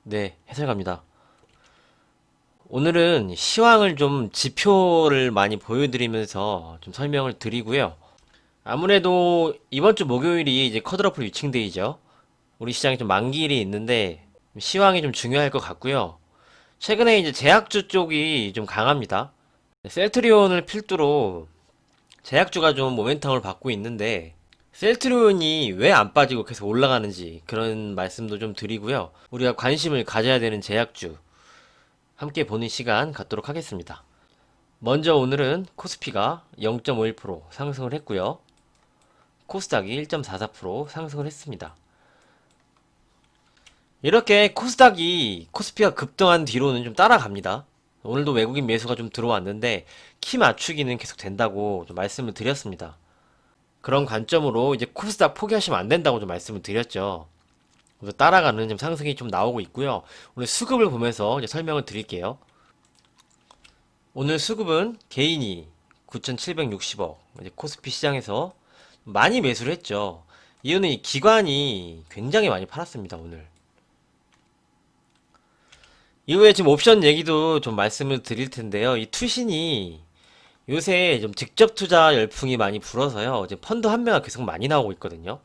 네, 해설갑니다. 오늘은 시황을 좀 지표를 많이 보여드리면서 좀 설명을 드리고요. 아무래도 이번 주 목요일이 이제 컷오프 위칭데이죠. 우리 시장이 좀 만기일이 있는데 시황이 좀 중요할 것 같고요. 최근에 이제 제약주 쪽이 좀 강합니다. 셀트리온을 필두로 제약주가 좀 모멘텀을 받고 있는데 셀트리온이 왜 안 빠지고 계속 올라가는지 그런 말씀도 좀 드리고요. 우리가 관심을 가져야 되는 제약주 함께 보는 시간 갖도록 하겠습니다. 먼저 오늘은 코스피가 0.51% 상승을 했고요. 코스닥이 1.44% 상승을 했습니다. 이렇게 코스피가 급등한 뒤로는 좀 따라갑니다. 오늘도 외국인 매수가 좀 들어왔는데 키 맞추기는 계속 된다고 좀 말씀을 드렸습니다. 그런 관점으로 이제 코스닥 포기하시면 안 된다고 좀 말씀을 드렸죠. 그래서 따라가는 좀 상승이 좀 나오고 있고요. 오늘 수급을 보면서 이제 설명을 드릴게요. 오늘 수급은 개인이 9,760억, 이제 코스피 시장에서 많이 매수를 했죠. 이유는 이 기관이 굉장히 많이 팔았습니다, 오늘. 이후에 지금 옵션 얘기도 좀 말씀을 드릴 텐데요. 이 투신이 요새 좀 직접 투자 열풍이 많이 불어서요. 이제 펀드 환매가 계속 많이 나오고 있거든요.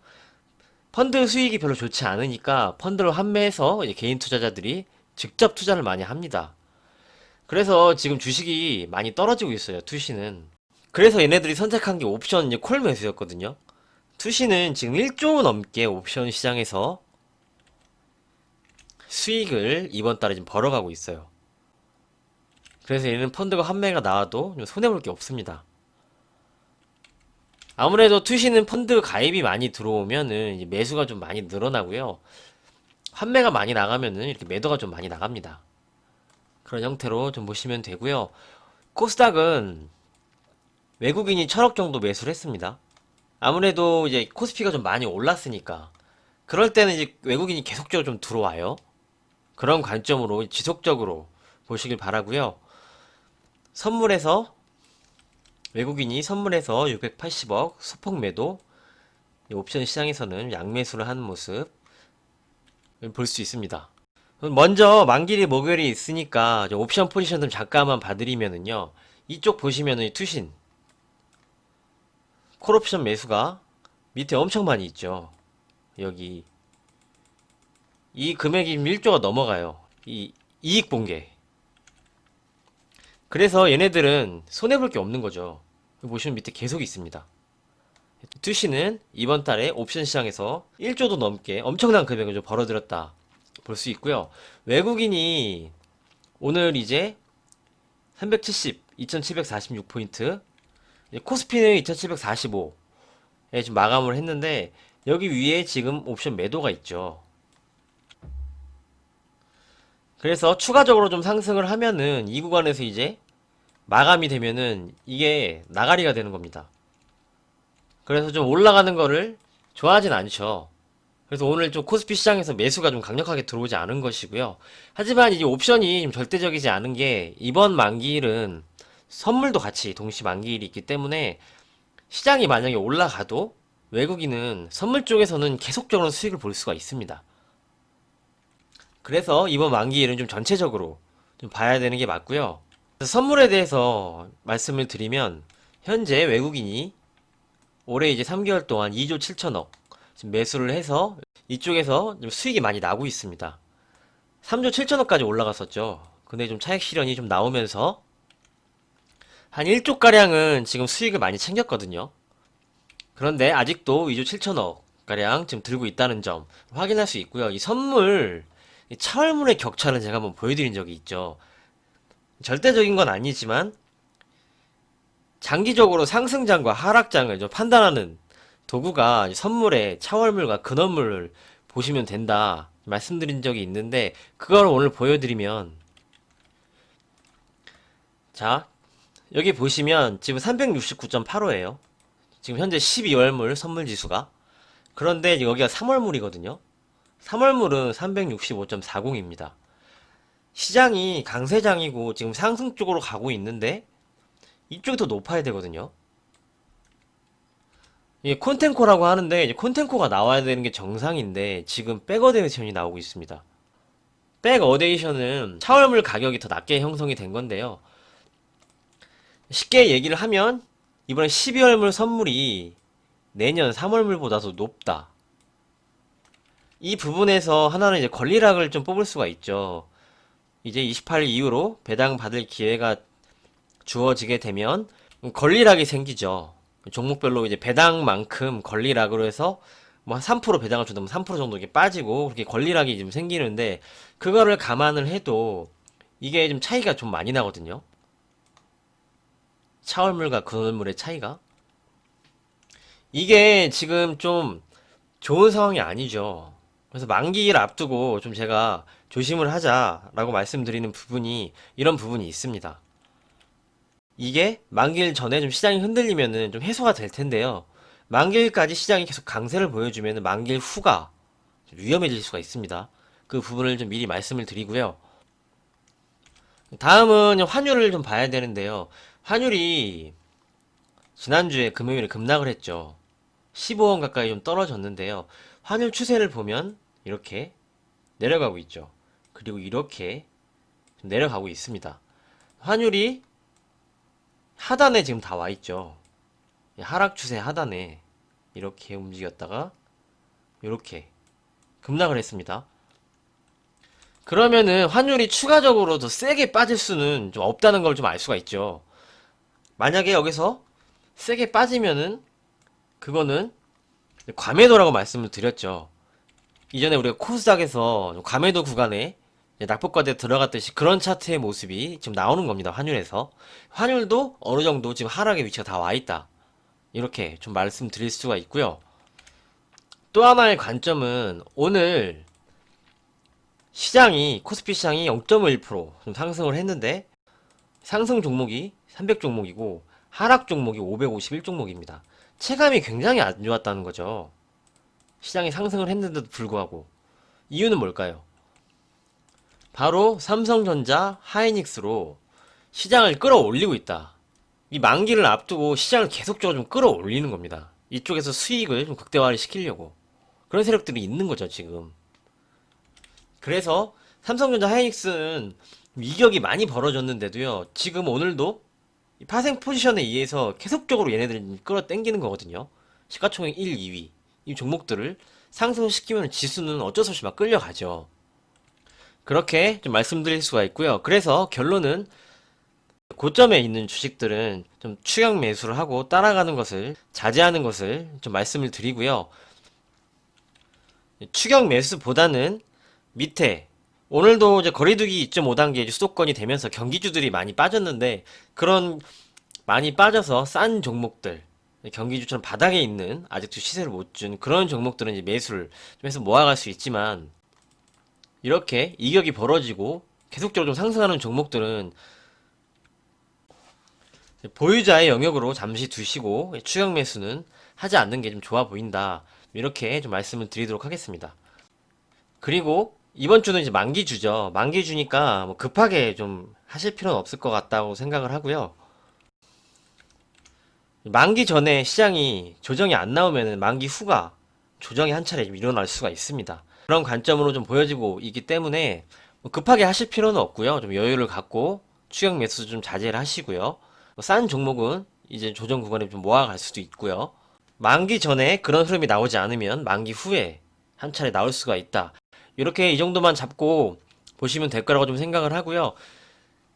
펀드 수익이 별로 좋지 않으니까 펀드를 환매해서 이제 개인 투자자들이 직접 투자를 많이 합니다. 그래서 지금 주식이 많이 떨어지고 있어요, 투시는. 그래서 얘네들이 선택한 게 옵션 이제 콜 매수였거든요. 투시는 지금 1조 넘게 옵션 시장에서 수익을 이번 달에 지금 벌어가고 있어요. 그래서 얘는 펀드가 환매가 나와도 좀 손해볼 게 없습니다. 아무래도 투시는 펀드 가입이 많이 들어오면은 이제 매수가 좀 많이 늘어나고요. 환매가 많이 나가면은 이렇게 매도가 좀 많이 나갑니다. 그런 형태로 좀 보시면 되고요. 코스닥은 외국인이 1,000억 정도 매수를 했습니다. 아무래도 이제 코스피가 좀 많이 올랐으니까 그럴 때는 이제 외국인이 계속적으로 좀 들어와요. 그런 관점으로 지속적으로 보시길 바라고요. 선물에서 외국인이 선물에서 680억 소폭 매도, 옵션 시장에서는 양매수를 하는 모습 볼 수 있습니다. 먼저 만기일이 목요일이 있으니까 옵션 포지션 좀 잠깐만 봐드리면은요. 이쪽 보시면은 투신 콜옵션 매수가 밑에 엄청 많이 있죠. 여기 이 금액이 1조가 넘어가요. 이 이익 본게. 그래서 얘네들은 손해볼 게 없는 거죠. 보시면 밑에 계속 있습니다. 투시는 이번 달에 옵션 시장에서 1조도 넘게 엄청난 금액을 좀 벌어들였다 볼 수 있고요. 외국인이 오늘 이제 370, 2746포인트, 코스피는 2745에 지금 마감을 했는데 여기 위에 지금 옵션 매도가 있죠. 그래서 추가적으로 좀 상승을 하면은 이 구간에서 이제 마감이 되면은 이게 나가리가 되는 겁니다. 그래서 좀 올라가는 거를 좋아하진 않죠. 그래서 오늘 좀 코스피 시장에서 매수가 좀 강력하게 들어오지 않은 것이고요. 하지만 이제 옵션이 좀 절대적이지 않은 게 이번 만기일은 선물도 같이 동시 만기일이 있기 때문에 시장이 만약에 올라가도 외국인은 선물 쪽에서는 계속적으로 수익을 볼 수가 있습니다. 그래서 이번 만기일은 좀 전체적으로 좀 봐야 되는 게 맞고요. 선물에 대해서 말씀을 드리면 현재 외국인이 올해 이제 3개월 동안 2조 7천억 지금 매수를 해서 이쪽에서 좀 수익이 많이 나고 있습니다. 3조 7천억까지 올라갔었죠. 근데 좀 차익 실현이 좀 나오면서 한 1조가량은 지금 수익을 많이 챙겼거든요. 그런데 아직도 2조 7천억 가량 지금 들고 있다는 점 확인할 수 있고요. 이 선물, 이 차월물의 격차는 제가 한번 보여드린 적이 있죠. 절대적인 건 아니지만 장기적으로 상승장과 하락장을 좀 판단하는 도구가 선물의 차월물과 근원물을 보시면 된다 말씀드린 적이 있는데 그걸 오늘 보여드리면 자 여기 보시면 지금 369.85예요. 지금 현재 12월물 선물지수가 그런데 여기가 3월물이거든요. 3월물은 365.40입니다. 시장이 강세장이고 지금 상승 쪽으로 가고 있는데 이쪽이 더 높아야 되거든요. 이게 콘텐코라고 하는데 이제 콘텐코가 나와야 되는 게 정상인데 지금 백어데이션이 나오고 있습니다. 백 어데이션은 차월물 가격이 더 낮게 형성이 된 건데요. 쉽게 얘기를 하면 이번에 12월물 선물이 내년 3월물보다도 높다. 이 부분에서 하나는 이제 권리락을 좀 뽑을 수가 있죠. 이제 28일 이후로 배당 받을 기회가 주어지게 되면 권리락이 생기죠. 종목별로 이제 배당만큼 권리락으로 해서 뭐 한 3% 배당을 준다면 3% 정도 이렇게 빠지고 그렇게 권리락이 좀 생기는데 그거를 감안을 해도 이게 좀 차이가 좀 많이 나거든요. 차월물과 근월물의 차이가. 이게 지금 좀 좋은 상황이 아니죠. 그래서 만기를 앞두고 좀 제가 조심을 하자라고 말씀드리는 부분이 이런 부분이 있습니다. 이게 만기일 전에 좀 시장이 흔들리면은 좀 해소가 될 텐데요. 만기일까지 시장이 계속 강세를 보여주면은 만기일 후가 좀 위험해질 수가 있습니다. 그 부분을 좀 미리 말씀을 드리고요. 다음은 환율을 좀 봐야 되는데요. 환율이 지난주에 금요일에 급락을 했죠. 15원 가까이 좀 떨어졌는데요. 환율 추세를 보면 이렇게 내려가고 있죠. 그리고 이렇게 좀 내려가고 있습니다. 환율이 하단에 지금 다 와 있죠. 하락 추세 하단에 이렇게 움직였다가 이렇게 급락을 했습니다. 그러면은 환율이 추가적으로 더 세게 빠질 수는 좀 없다는 걸 좀 알 수가 있죠. 만약에 여기서 세게 빠지면은 그거는 과매도라고 말씀을 드렸죠. 이전에 우리가 코스닥에서 과매도 구간에 낙폭과대 들어갔듯이 그런 차트의 모습이 지금 나오는 겁니다. 환율에서. 환율도 어느 정도 지금 하락의 위치가 다 와 있다. 이렇게 좀 말씀드릴 수가 있고요. 또 하나의 관점은 오늘 시장이 코스피 시장이 0.1%좀 상승을 했는데 상승 종목이 300 종목이고 하락 종목이 551 종목입니다. 체감이 굉장히 안 좋았다는 거죠. 시장이 상승을 했는데도 불구하고 이유는 뭘까요? 바로 삼성전자, 하이닉스로 시장을 끌어올리고 있다. 이 만기를 앞두고 시장을 계속적으로 좀 끌어올리는 겁니다. 이쪽에서 수익을 좀 극대화를 시키려고 그런 세력들이 있는 거죠, 지금. 그래서 삼성전자, 하이닉스는 이격이 많이 벌어졌는데도요. 지금 오늘도 이 파생 포지션에 의해서 계속적으로 얘네들을 끌어당기는 거거든요. 시가총액 1, 2위 이 종목들을 상승시키면 지수는 어쩔 수 없이 막 끌려가죠. 그렇게 좀 말씀드릴 수가 있고요. 그래서 결론은 고점에 있는 주식들은 좀 추격 매수를 하고 따라가는 것을 자제하는 것을 좀 말씀을 드리고요. 추격 매수보다는 밑에 오늘도 이제 거리두기 2.5단계 수도권이 되면서 경기주들이 많이 빠졌는데 그런 많이 빠져서 싼 종목들 경기주처럼 바닥에 있는 아직도 시세를 못 준 그런 종목들은 이제 매수를 좀 해서 모아갈 수 있지만 이렇게 이격이 벌어지고 계속적으로 좀 상승하는 종목들은 보유자의 영역으로 잠시 두시고 추격 매수는 하지 않는 게 좀 좋아 보인다. 이렇게 좀 말씀을 드리도록 하겠습니다. 그리고 이번 주는 이제 만기주죠. 만기주니까 뭐 급하게 좀 하실 필요는 없을 것 같다고 생각을 하고요. 만기 전에 시장이 조정이 안 나오면은 만기 후가 조정이 한 차례 좀 일어날 수가 있습니다. 그런 관점으로 좀 보여지고 있기 때문에 뭐 급하게 하실 필요는 없고요. 좀 여유를 갖고 추격 매수 좀 자제를 하시고요. 싼 종목은 이제 조정 구간에 좀 모아갈 수도 있고요. 만기 전에 그런 흐름이 나오지 않으면 만기 후에 한 차례 나올 수가 있다. 이렇게 이 정도만 잡고 보시면 될 거라고 좀 생각을 하고요.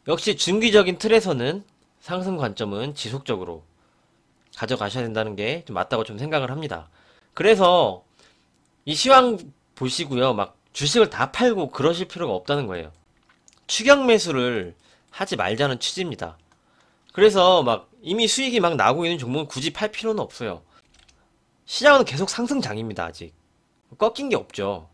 역시 중기적인 틀에서는 상승 관점은 지속적으로 가져가셔야 된다는 게 좀 맞다고 좀 생각을 합니다. 그래서 이 시황 보시고요. 막 주식을 다 팔고 그러실 필요가 없다는 거예요. 추격 매수를 하지 말자는 취지입니다. 그래서 막 이미 수익이 막 나고 있는 종목은 굳이 팔 필요는 없어요. 시장은 계속 상승장입니다, 아직. 꺾인 게 없죠.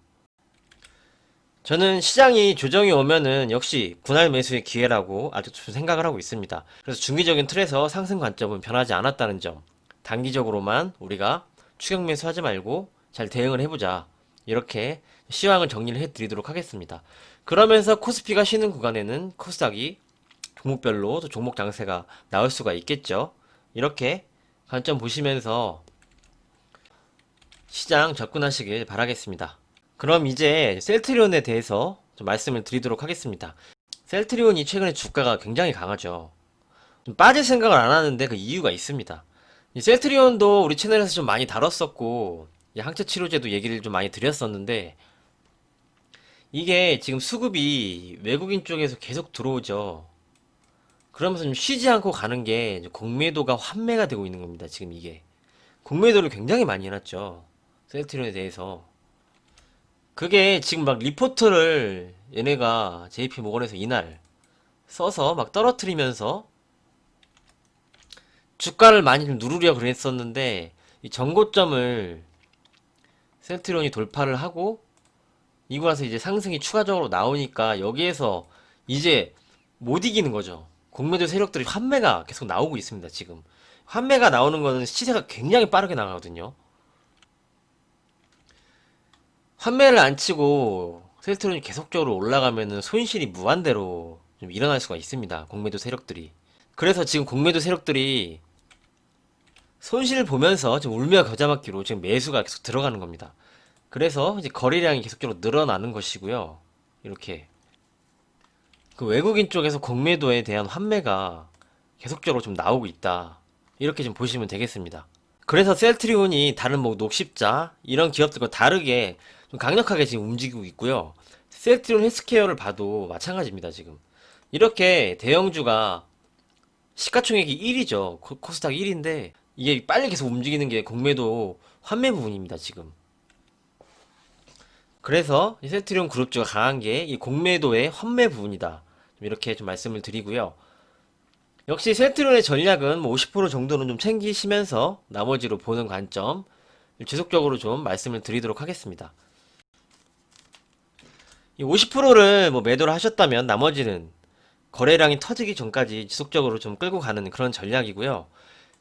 저는 시장이 조정이 오면은 역시 분할 매수의 기회라고 아직 좀 생각을 하고 있습니다. 그래서 중기적인 틀에서 상승 관점은 변하지 않았다는 점. 단기적으로만 우리가 추격 매수하지 말고 잘 대응을 해보자. 이렇게 시황을 정리를 해드리도록 하겠습니다. 그러면서 코스피가 쉬는 구간에는 코스닥이 종목별로 또 종목 장세가 나올 수가 있겠죠. 이렇게 관점 보시면서 시장 접근하시길 바라겠습니다. 그럼 이제 셀트리온에 대해서 좀 말씀을 드리도록 하겠습니다. 셀트리온이 최근에 주가가 굉장히 강하죠. 좀 빠질 생각을 안 하는데 그 이유가 있습니다. 이 셀트리온도 우리 채널에서 좀 많이 다뤘었고, 이 항체 치료제도 얘기를 좀 많이 드렸었는데, 이게 지금 수급이 외국인 쪽에서 계속 들어오죠. 그러면서 좀 쉬지 않고 가는 게 이제 공매도가 환매가 되고 있는 겁니다. 지금 이게. 공매도를 굉장히 많이 해놨죠. 셀트리온에 대해서. 그게 지금 막 리포트를 얘네가 JP모건에서 이날 써서 막 떨어뜨리면서 주가를 많이 좀 누르려 그랬었는데 이 전고점을 셀트리온이 돌파를 하고 이고 나서 이제 상승이 추가적으로 나오니까 여기에서 이제 못 이기는 거죠. 공매도 세력들이 환매가 계속 나오고 있습니다. 지금 환매가 나오는 거는 시세가 굉장히 빠르게 나가거든요. 환매를 안 치고 셀트리온이 계속적으로 올라가면은 손실이 무한대로 좀 일어날 수가 있습니다. 공매도 세력들이. 그래서 지금 공매도 세력들이 손실을 보면서 지금 울며 겨자 먹기로 지금 매수가 계속 들어가는 겁니다. 그래서 이제 거래량이 계속적으로 늘어나는 것이고요. 이렇게 그 외국인 쪽에서 공매도에 대한 환매가 계속적으로 좀 나오고 있다. 이렇게 좀 보시면 되겠습니다. 그래서 셀트리온이 다른 뭐 녹십자 이런 기업들과 다르게 좀 강력하게 지금 움직이고 있고요. 셀트리온 헬스케어를 봐도 마찬가지입니다. 지금 이렇게 대형주가 시가총액이 1위죠. 코스닥 1위인데 이게 빨리 계속 움직이는 게 공매도 환매 부분입니다. 지금. 그래서 이 셀트리온 그룹주가 강한 게 이 공매도의 환매 부분이다. 좀 이렇게 좀 말씀을 드리고요. 역시 셀트리온의 전략은 뭐 50% 정도는 좀 챙기시면서 나머지로 보는 관점 지속적으로 좀 말씀을 드리도록 하겠습니다. 이 50%를 뭐 매도를 하셨다면 나머지는 거래량이 터지기 전까지 지속적으로 좀 끌고 가는 그런 전략이고요.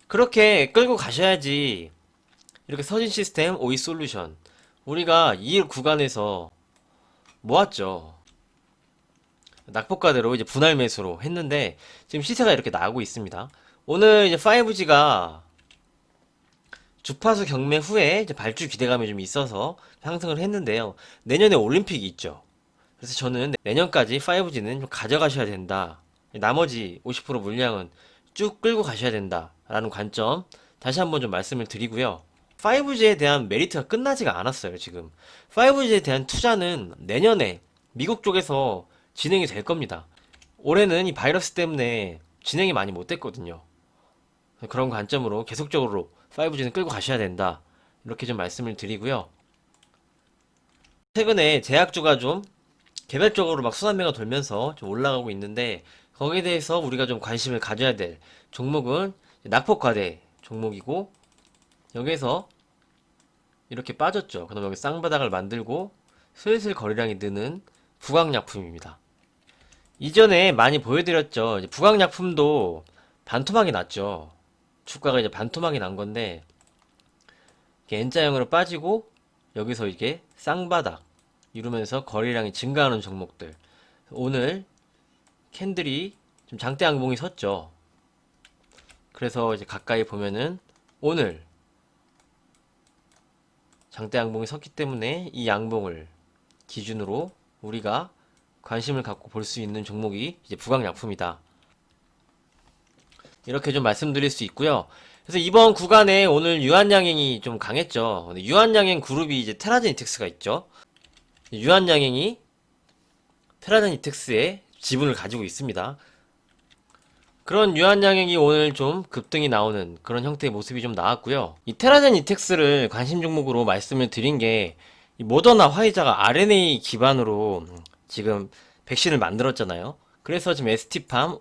그렇게 끌고 가셔야지 이렇게 서진 시스템, 오이 솔루션 우리가 이 구간에서 모았죠. 낙폭과대로 이제 분할 매수로 했는데 지금 시세가 이렇게 나오고 있습니다. 오늘 이제 5G가 주파수 경매 후에 이제 발주 기대감이 좀 있어서 상승을 했는데요. 내년에 올림픽이 있죠. 그래서 저는 내년까지 5G는 좀 가져가셔야 된다. 나머지 50% 물량은 쭉 끌고 가셔야 된다. 라는 관점 다시 한번 좀 말씀을 드리고요. 5G에 대한 메리트가 끝나지가 않았어요, 지금. 5G에 대한 투자는 내년에 미국 쪽에서 진행이 될 겁니다. 올해는 이 바이러스 때문에 진행이 많이 못 됐거든요. 그런 관점으로 계속적으로 5G는 끌고 가셔야 된다. 이렇게 좀 말씀을 드리고요. 최근에 제약주가 좀 개별적으로 막 순환매가 돌면서 좀 올라가고 있는데 거기에 대해서 우리가 좀 관심을 가져야 될 종목은 낙폭과대 종목이고 여기에서 이렇게 빠졌죠. 그럼 여기 쌍바닥을 만들고 슬슬 거래량이 느는 부강약품입니다. 이전에 많이 보여드렸죠. 이제 부강약품도 반토막이 났죠. 주가가 이제 반토막이 난 건데 이렇게 N자형으로 빠지고 여기서 이게 쌍바닥 이루면서 거래량이 증가하는 종목들. 오늘 캔들이 좀 장대 양봉이 섰죠. 그래서 이제 가까이 보면은 오늘 장대 양봉이 섰기 때문에 이 양봉을 기준으로 우리가 관심을 갖고 볼 수 있는 종목이 이제 부강약품이다. 이렇게 좀 말씀드릴 수 있고요. 그래서 이번 구간에 오늘 유한양행이 좀 강했죠. 유한양행 그룹이 이제 테라젠이텍스가 있죠. 유한양행이 테라젠이텍스의 지분을 가지고 있습니다. 그런 유한양행이 오늘 좀 급등이 나오는 그런 형태의 모습이 좀 나왔고요. 이 테라젠 이텍스를 관심 종목으로 말씀을 드린 게 이 모더나 화이자가 RNA 기반으로 지금 백신을 만들었잖아요. 그래서 지금 ST팜,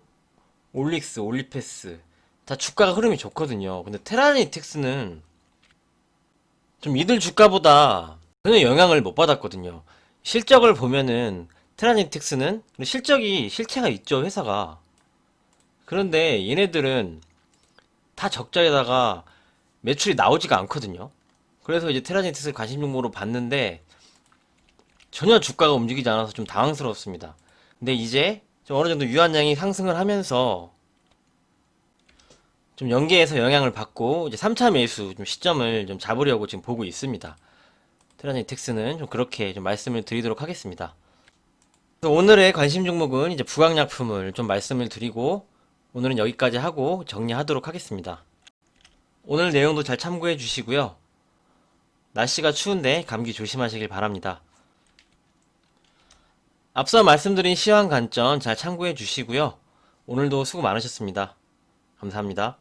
올릭스, 올리패스 다 주가가 흐름이 좋거든요. 근데 테라젠 이텍스는 좀 이들 주가보다 전혀 영향을 못 받았거든요. 실적을 보면은 테라젠 이텍스는 실체가 있죠, 회사가. 그런데 얘네들은 다 적자에다가 매출이 나오지가 않거든요. 그래서 이제 테라젠틱스를 관심 종목으로 봤는데 전혀 주가가 움직이지 않아서 좀 당황스러웠습니다. 근데 이제 좀 어느 정도 유한량이 상승을 하면서 좀 연계해서 영향을 받고 이제 3차 매수 좀 시점을 좀 잡으려고 지금 보고 있습니다. 테라젠틱스는 좀 그렇게 좀 말씀을 드리도록 하겠습니다. 그래서 오늘의 관심 종목은 이제 부강약품을 좀 말씀을 드리고 오늘은 여기까지 하고 정리하도록 하겠습니다. 오늘 내용도 잘 참고해 주시고요. 날씨가 추운데 감기 조심하시길 바랍니다. 앞서 말씀드린 시황 관점 잘 참고해 주시고요. 오늘도 수고 많으셨습니다. 감사합니다.